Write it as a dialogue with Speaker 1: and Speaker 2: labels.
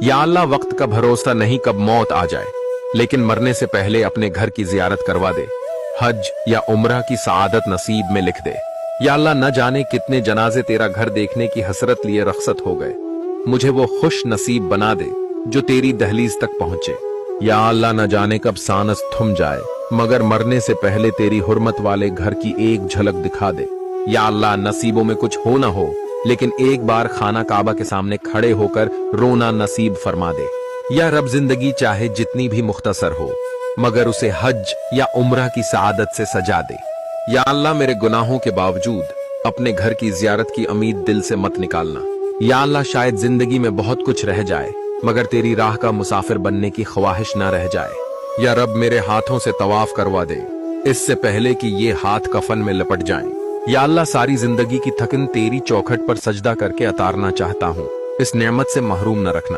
Speaker 1: या अल्लाह, वक्त का भरोसा नहीं कब मौत आ जाए, लेकिन मरने से पहले अपने घर की जियारत करवा दे, हज या उम्रा की सआदत नसीब में लिख दे। या अल्लाह, न जाने कितने जनाजे तेरा घर देखने की हसरत लिए रखसत हो गए, मुझे वो खुश नसीब बना दे जो तेरी दहलीज तक पहुंचे। या अल्लाह, न जाने कब सांस थम जाए, मगर मरने से पहले तेरी हुर्मत वाले घर की एक झलक दिखा दे। या अल्लाह, नसीबों में कुछ हो ना हो, लेकिन एक बार खाना काबा के सामने खड़े होकर रोना नसीब फरमा दे। या रब, जिंदगी चाहे जितनी भी मुख्तसर हो, मगर उसे हज या उम्रा की सआदत से सजा दे। या अल्लाह, मेरे गुनाहों के बावजूद अपने घर की जियारत की उम्मीद दिल से मत निकालना। या अल्लाह, शायद जिंदगी में बहुत कुछ रह जाए, मगर तेरी राह का मुसाफिर बनने की ख्वाहिश ना रह जाए। या रब, मेरे हाथों से तवाफ करवा दे, इससे पहले कि ये हाथ कफन में लपट जाएं। या अल्लाह, सारी जिंदगी की थकन तेरी चौखट पर सजदा करके उतारना चाहता हूँ, इस नेमत से महरूम न रखना।